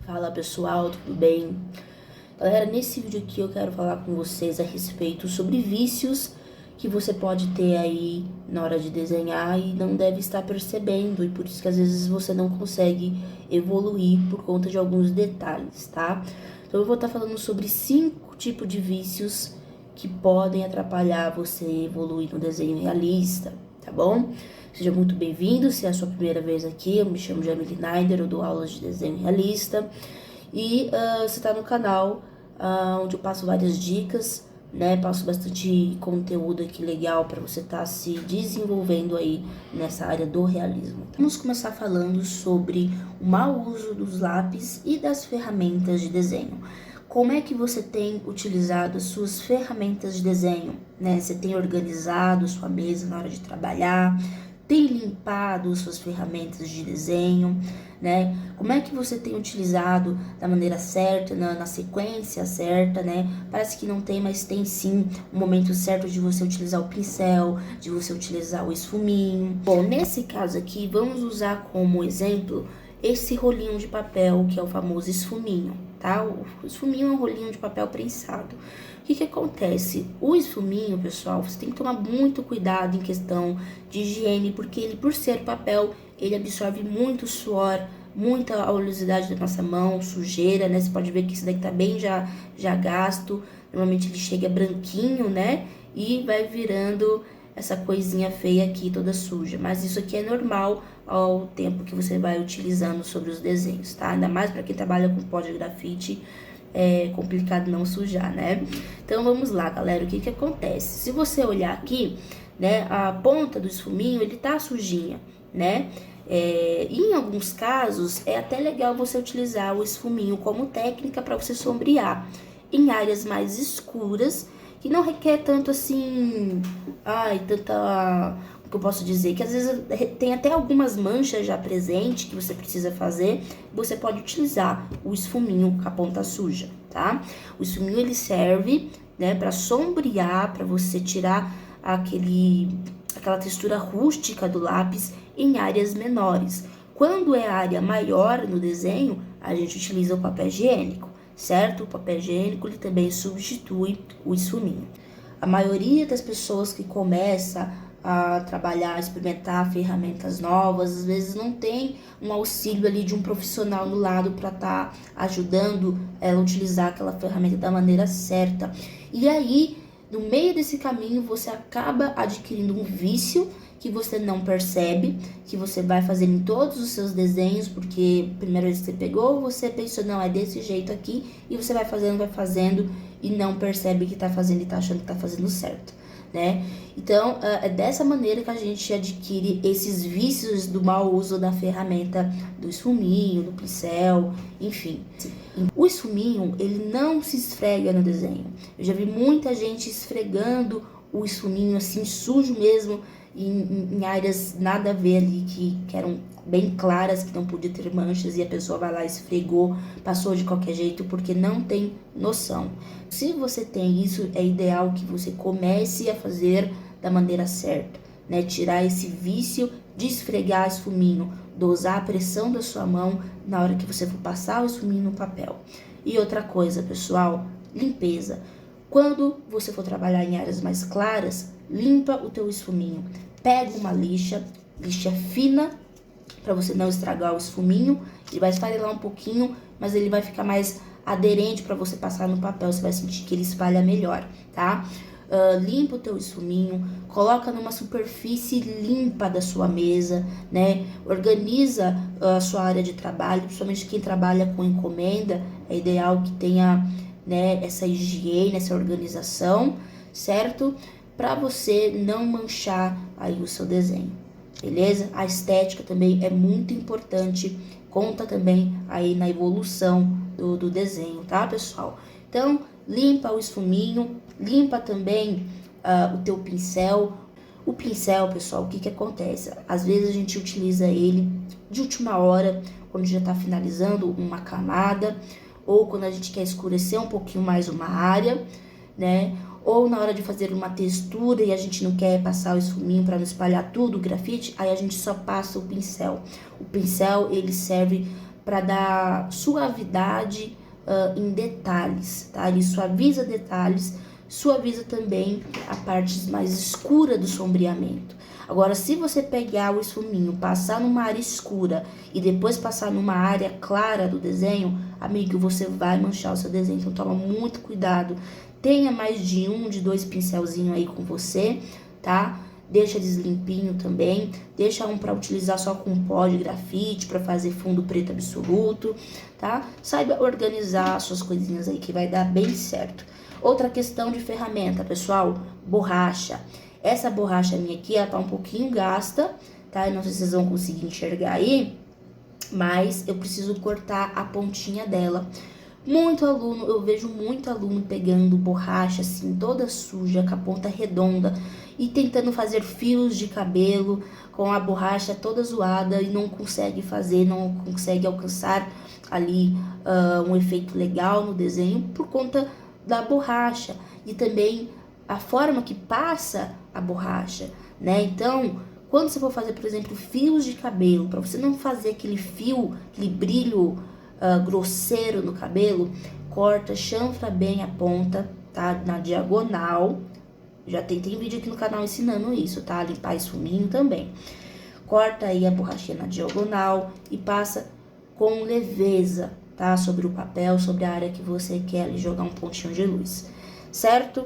Fala pessoal, tudo bem? Galera, nesse vídeo aqui eu quero falar com vocês a respeito sobre vícios que você pode ter aí na hora de desenhar e não deve estar percebendo, e por isso que às vezes você não consegue evoluir por conta de alguns detalhes, tá? Então eu vou estar falando sobre 5 tipos de vícios que podem atrapalhar você evoluir no desenho realista, tá bom? Seja muito bem-vindo, se é a sua primeira vez aqui, eu me chamo Jamile Naider, eu dou aulas de desenho realista e você está no canal onde eu passo várias dicas, né? Passo bastante conteúdo aqui legal para você estar se desenvolvendo aí nessa área do realismo. Vamos começar falando sobre o mau uso dos lápis e das ferramentas de desenho. Como é que você tem utilizado as suas ferramentas de desenho, né? Você tem organizado sua mesa na hora de trabalhar? Tem limpado suas ferramentas de desenho, né? Como é que você tem utilizado da maneira certa, na sequência certa, né? Parece que não tem, mas tem sim o momento certo de você utilizar o pincel, de você utilizar o esfuminho. Bom, nesse caso aqui, vamos usar como exemplo esse rolinho de papel, que é o famoso esfuminho, tá? O esfuminho é um rolinho de papel prensado. O que acontece? O esfuminho, pessoal, você tem que tomar muito cuidado em questão de higiene, porque ele, por ser papel, ele absorve muito suor, muita oleosidade da nossa mão, sujeira, né? Você pode ver que esse daqui tá bem já gasto. Normalmente ele chega branquinho, né? E vai virando essa coisinha feia aqui, toda suja. Mas isso aqui é normal ao tempo que você vai utilizando sobre os desenhos, tá? Ainda mais para quem trabalha com pó de grafite, é complicado não sujar, né? Então vamos lá, galera, o que acontece? Se você olhar aqui, né, a ponta do esfuminho, ele tá sujinha, né? E em alguns casos, é até legal você utilizar o esfuminho como técnica para você sombrear em áreas mais escuras, que não requer tanto assim, tanta, o que eu posso dizer, que às vezes tem até algumas manchas já presentes que você precisa fazer, você pode utilizar o esfuminho com a ponta suja, tá? O esfuminho ele serve, né, para sombrear, para você tirar aquela textura rústica do lápis em áreas menores. Quando é área maior no desenho, a gente utiliza o papel higiênico, certo? O papel higiênico ele também substitui o esfuminho. A maioria das pessoas que começa a trabalhar, a experimentar ferramentas novas, às vezes não tem um auxílio ali de um profissional no lado para estar ajudando ela a utilizar aquela ferramenta da maneira certa. E aí, no meio desse caminho, você acaba adquirindo um vício que você não percebe, que você vai fazer em todos os seus desenhos, porque primeira vez que você pegou, você pensou, não, é desse jeito aqui, e você vai fazendo, e não percebe que tá fazendo e tá achando que tá fazendo certo, né? Então, é dessa maneira que a gente adquire esses vícios do mau uso da ferramenta do esfuminho, do pincel, enfim. O esfuminho, ele não se esfrega no desenho. Eu já vi muita gente esfregando o esfuminho assim, sujo mesmo, em áreas nada a ver ali, que eram bem claras, que não podia ter manchas, e a pessoa vai lá, esfregou, passou de qualquer jeito, porque não tem noção. Se você tem isso, é ideal que você comece a fazer da maneira certa, né? Tirar esse vício de esfregar esfuminho, dosar a pressão da sua mão na hora que você for passar o esfuminho no papel. E outra coisa, pessoal, limpeza. Quando você for trabalhar em áreas mais claras, limpa o teu esfuminho. Pega uma lixa fina, para você não estragar o esfuminho. Ele vai esfarelar um pouquinho, mas ele vai ficar mais aderente para você passar no papel. Você vai sentir que ele espalha melhor, tá? Limpa o teu esfuminho, coloca numa superfície limpa da sua mesa, né? Organiza a sua área de trabalho, principalmente quem trabalha com encomenda, é ideal que tenha, né, essa higiene, essa organização, certo? Para você não manchar aí o seu desenho, beleza? A estética também é muito importante, conta também aí na evolução do desenho, tá, pessoal? Então, limpa o esfuminho, limpa também o teu pincel. O pincel, pessoal, o que acontece? Às vezes a gente utiliza ele de última hora, quando já tá finalizando uma camada, ou quando a gente quer escurecer um pouquinho mais uma área, né? Ou na hora de fazer uma textura e a gente não quer passar o esfuminho para não espalhar tudo o grafite, aí a gente só passa o pincel. O pincel, ele serve para dar suavidade em detalhes, tá? Ele suaviza detalhes, suaviza também a parte mais escura do sombreamento. Agora, se você pegar o esfuminho, passar numa área escura e depois passar numa área clara do desenho, amigo, você vai manchar o seu desenho. Então, toma muito cuidado. Tenha mais de um, de dois pincelzinhos aí com você, tá? Deixa eles limpinho também. Deixa um para utilizar só com pó de grafite, para fazer fundo preto absoluto, tá? Saiba organizar suas coisinhas aí que vai dar bem certo. Outra questão de ferramenta, pessoal, borracha. Essa borracha minha aqui, ela tá um pouquinho gasta, tá? Eu não sei se vocês vão conseguir enxergar aí, mas eu preciso cortar a pontinha dela. Muito aluno, eu vejo muito aluno pegando borracha assim, toda suja, com a ponta redonda e tentando fazer fios de cabelo com a borracha toda zoada e não consegue fazer, não consegue alcançar ali um efeito legal no desenho por conta da borracha e também a forma que passa a borracha, né? Então, quando você for fazer, por exemplo, fios de cabelo, para você não fazer aquele fio, aquele brilho grosseiro no cabelo, corta, chanfra bem a ponta, tá? Na diagonal. Já tem vídeo aqui no canal ensinando isso, tá? Limpar esfuminho também. Corta aí a borrachinha na diagonal e passa com leveza, tá? Sobre o papel, sobre a área que você quer ali jogar um pontinho de luz, certo?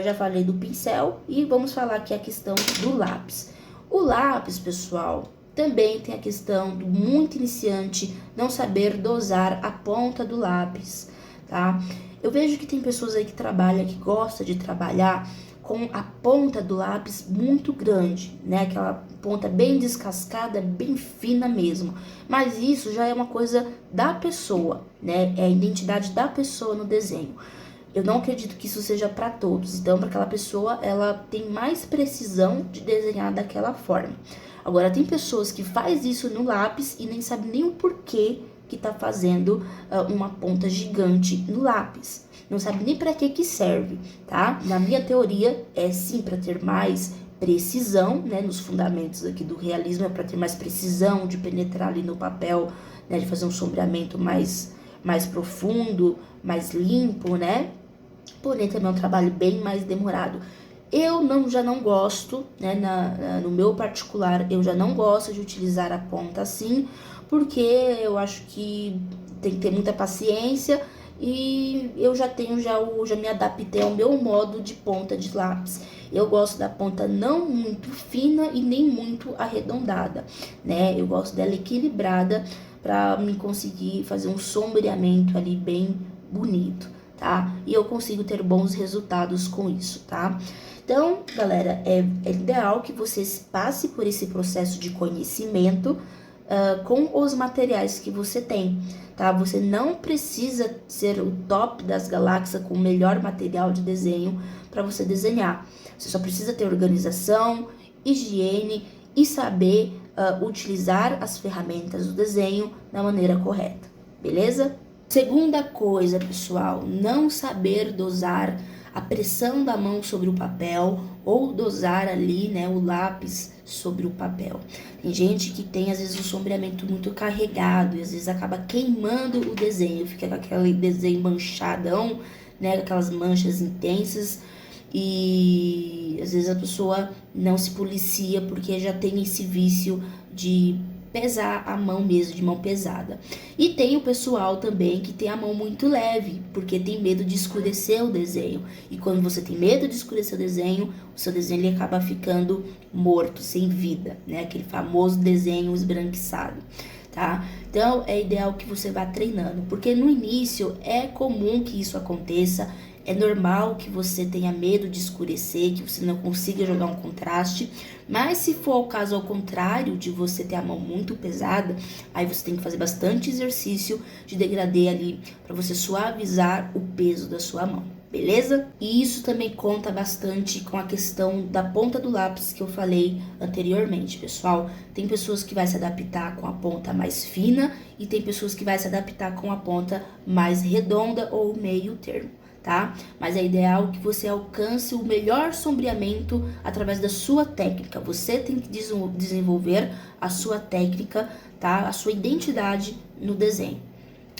Já falei do pincel e vamos falar aqui a questão do lápis. O lápis, pessoal, também tem a questão do muito iniciante não saber dosar a ponta do lápis, tá? Eu vejo que tem pessoas aí que trabalham, que gostam de trabalhar com a ponta do lápis muito grande, né? Aquela ponta bem descascada, bem fina mesmo. Mas isso já é uma coisa da pessoa, né? É a identidade da pessoa no desenho. Eu não acredito que isso seja para todos. Então, para aquela pessoa, ela tem mais precisão de desenhar daquela forma. Agora, tem pessoas que faz isso no lápis e nem sabe nem o porquê que tá fazendo uma ponta gigante no lápis. Não sabe nem para que serve, tá? Na minha teoria, é sim para ter mais precisão, né? Nos fundamentos aqui do realismo, é para ter mais precisão de penetrar ali no papel, né? De fazer um sombreamento mais profundo, mais limpo, né? Porém, também é um trabalho bem mais demorado. Eu já não gosto, né, no meu particular, eu já não gosto de utilizar a ponta assim, porque eu acho que tem que ter muita paciência e eu já me adaptei ao meu modo de ponta de lápis. Eu gosto da ponta não muito fina e nem muito arredondada, né? Eu gosto dela equilibrada para me conseguir fazer um sombreamento ali bem bonito, tá? E eu consigo ter bons resultados com isso, tá? Então, galera, é ideal que vocês passem por esse processo de conhecimento com os materiais que você tem, tá? Você não precisa ser o top das galáxias com o melhor material de desenho para você desenhar. Você só precisa ter organização, higiene e saber utilizar as ferramentas do desenho da maneira correta, beleza? Segunda coisa, pessoal, não saber dosar a pressão da mão sobre o papel ou dosar ali, né, o lápis sobre o papel. Tem gente que tem, às vezes, um sombreamento muito carregado e às vezes acaba queimando o desenho, fica com aquele desenho manchadão, né, com aquelas manchas intensas e às vezes a pessoa não se policia porque já tem esse vício de pesar a mão mesmo, de mão pesada. E tem o pessoal também que tem a mão muito leve, porque tem medo de escurecer o desenho. E quando você tem medo de escurecer o desenho, o seu desenho ele acaba ficando morto, sem vida, né? Aquele famoso desenho esbranquiçado, tá? Então, é ideal que você vá treinando, porque no início é comum que isso aconteça. É normal que você tenha medo de escurecer, que você não consiga jogar um contraste, mas se for o caso ao contrário, de você ter a mão muito pesada, aí você tem que fazer bastante exercício de degradê ali, para você suavizar o peso da sua mão, beleza? E isso também conta bastante com a questão da ponta do lápis que eu falei anteriormente, pessoal. Tem pessoas que vai se adaptar com a ponta mais fina e tem pessoas que vai se adaptar com a ponta mais redonda ou meio termo. tá? Mas é ideal que você alcance o melhor sombreamento através da sua técnica. Você tem que desenvolver a sua técnica, tá? A sua identidade no desenho,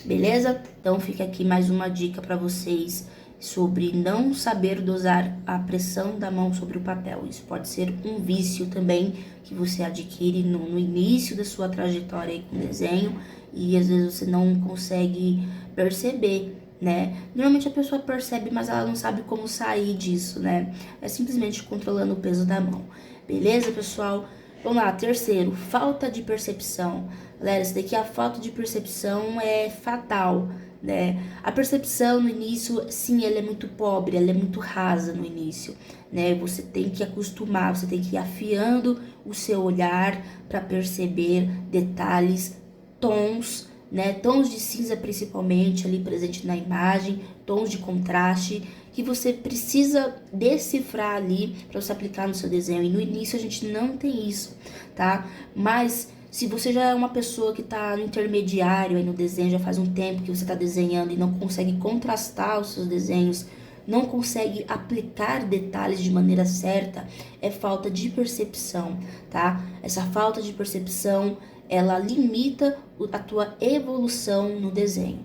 beleza? Então fica aqui mais uma dica para vocês sobre não saber dosar a pressão da mão sobre o papel. Isso pode ser um vício também que você adquire no início da sua trajetória aí com desenho e às vezes você não consegue perceber, né? Normalmente a pessoa percebe, mas ela não sabe como sair disso, né? É simplesmente controlando o peso da mão. Beleza, pessoal? Vamos lá, terceiro, falta de percepção. Galera, isso daqui, a falta de percepção é fatal, né? A percepção no início, sim, ela é muito pobre, ela é muito rasa no início, né? Você tem que acostumar, você tem que ir afiando o seu olhar para perceber detalhes, tons, né? Tons de cinza principalmente ali presente na imagem, tons de contraste que você precisa decifrar ali para você aplicar no seu desenho. E no início a gente não tem isso, tá? Mas se você já é uma pessoa que tá no intermediário aí no desenho, já faz um tempo que você tá desenhando e não consegue contrastar os seus desenhos, não consegue aplicar detalhes de maneira certa, é falta de percepção, tá? Essa falta de percepção, ela limita a tua evolução no desenho.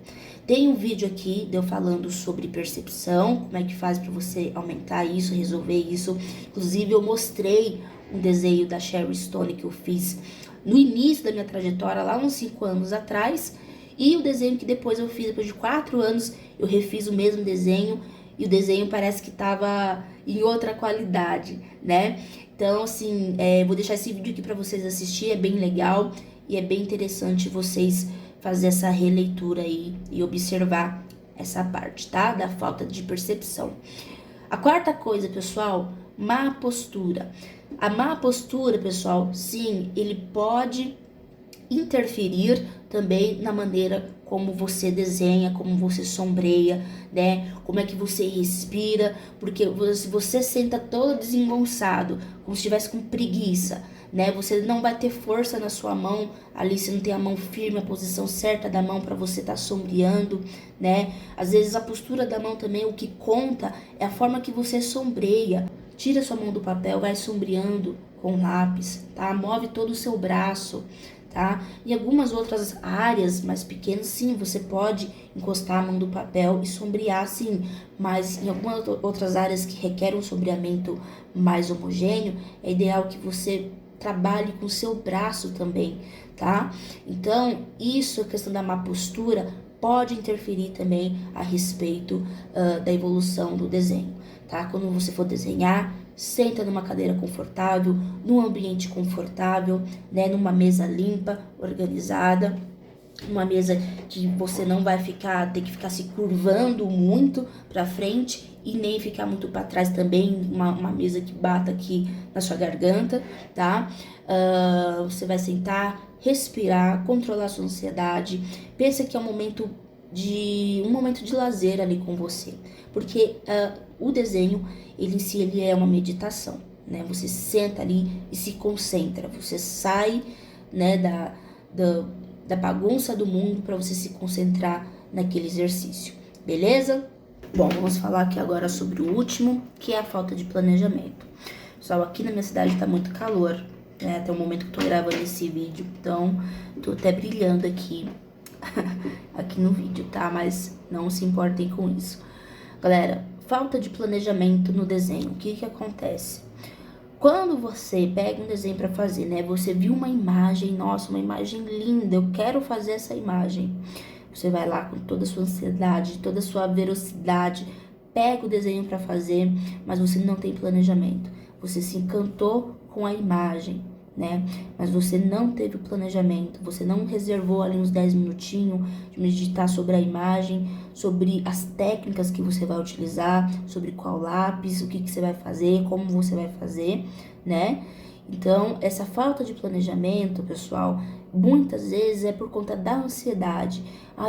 Tem um vídeo aqui de eu falando sobre percepção, como é que faz para você aumentar isso, resolver isso. Inclusive eu mostrei um desenho da Sherry Stone que eu fiz no início da minha trajetória, lá uns 5 anos atrás, e o desenho que depois eu fiz, depois de 4 anos, eu refiz o mesmo desenho, e o desenho parece que tava em outra qualidade, né? Então, assim, vou deixar esse vídeo aqui para vocês assistirem, é bem legal, e é bem interessante vocês fazer essa releitura aí e observar essa parte, tá? Da falta de percepção. A quarta coisa, pessoal, má postura. A má postura, pessoal, sim, ele pode interferir também na maneira como você desenha, como você sombreia, né? Como é que você respira, porque se você senta todo desengonçado, como se estivesse com preguiça, né? Você não vai ter força na sua mão, ali você não tem a mão firme, a posição certa da mão para você estar sombreando, né? Às vezes a postura da mão também, o que conta é a forma que você sombreia. Tira sua mão do papel, vai sombreando com lápis, tá? Move todo o seu braço, tá? Em algumas outras áreas mais pequenas, sim, você pode encostar a mão do papel e sombrear, sim. Mas em algumas outras áreas que requerem um sombreamento mais homogêneo, é ideal que você trabalhe com o seu braço também, tá? Então, isso, a questão da má postura, pode interferir também a respeito da evolução do desenho, tá? Quando você for desenhar, senta numa cadeira confortável, num ambiente confortável, né? Numa mesa limpa, organizada, uma mesa que você não vai ter que ficar se curvando muito para frente e nem ficar muito para trás também, uma mesa que bata aqui na sua garganta, tá? Você vai sentar, respirar, controlar sua ansiedade. Pensa que é um momento de lazer ali com você, porque o desenho, ele em si, ele é uma meditação, né? Você senta ali e se concentra, você sai, né, da bagunça do mundo para você se concentrar naquele exercício, beleza? Bom, vamos falar aqui agora sobre o último, que é a falta de planejamento. Pessoal, aqui na minha cidade tá muito calor, né? Até o momento que eu tô gravando esse vídeo, então tô até brilhando aqui, aqui no vídeo, tá? Mas não se importem com isso. Galera, falta de planejamento no desenho, o que que acontece? Quando você pega um desenho para fazer, né? Você viu uma imagem, nossa, uma imagem linda, eu quero fazer essa imagem. Você vai lá com toda a sua ansiedade, toda a sua velocidade, pega o desenho para fazer, mas você não tem planejamento. Você se encantou com a imagem, né? Mas você não teve o planejamento, você não reservou ali uns 10 minutinhos de meditar sobre a imagem, sobre as técnicas que você vai utilizar, sobre qual lápis, o que que você vai fazer, como você vai fazer, né? Então, essa falta de planejamento, pessoal, muitas vezes é por conta da ansiedade.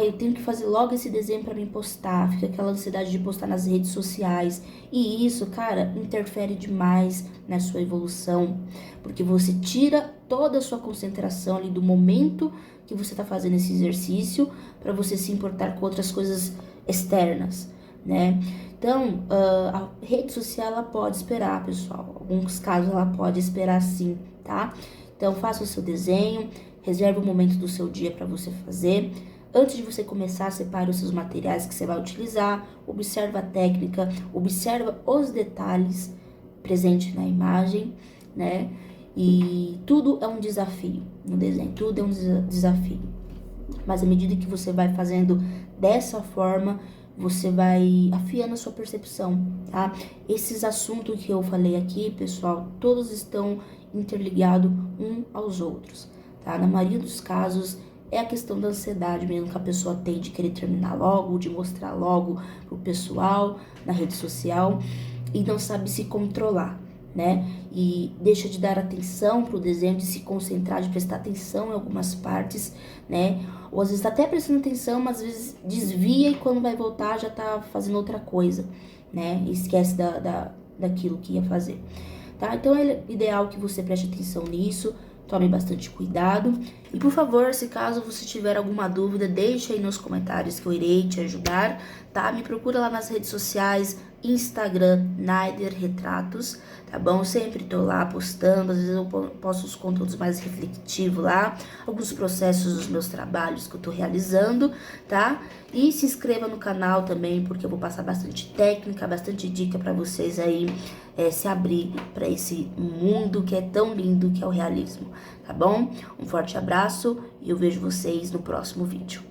Eu tenho que fazer logo esse desenho para me postar, fica aquela ansiedade de postar nas redes sociais. E isso, cara, interfere demais na sua evolução, porque você tira toda a sua concentração ali do momento que você está fazendo esse exercício para você se importar com outras coisas externas, né? Então, a rede social, ela pode esperar, pessoal. Em alguns casos, ela pode esperar sim, tá? Então, faça o seu desenho, reserve um momento do seu dia para você fazer. Antes de você começar, separe os seus materiais que você vai utilizar, observa a técnica, observa os detalhes presentes na imagem, né? E tudo é um desafio no desenho, tudo é um desafio. Mas à medida que você vai fazendo dessa forma, você vai afiando a sua percepção, tá? Esses assuntos que eu falei aqui, pessoal, todos estão interligados uns aos outros, tá? Na maioria dos casos, é a questão da ansiedade mesmo que a pessoa tem de querer terminar logo, de mostrar logo pro pessoal na rede social e não sabe se controlar, né? E deixa de dar atenção pro desenho, de se concentrar, de prestar atenção em algumas partes, né? Ou às vezes tá até prestando atenção, mas às vezes desvia e quando vai voltar já tá fazendo outra coisa, né? E esquece daquilo que ia fazer, tá? Então é ideal que você preste atenção nisso, tome bastante cuidado. E por favor, se caso você tiver alguma dúvida, deixa aí nos comentários que eu irei te ajudar, tá? Me procura lá nas redes sociais, Instagram, Naider Retratos, tá bom? Sempre tô lá postando, às vezes eu posto os conteúdos mais reflexivos lá, alguns processos dos meus trabalhos que eu tô realizando, tá? E se inscreva no canal também, porque eu vou passar bastante técnica, bastante dica pra vocês aí se abrir para esse mundo que é tão lindo que é o realismo, tá bom? Um forte abraço e eu vejo vocês no próximo vídeo.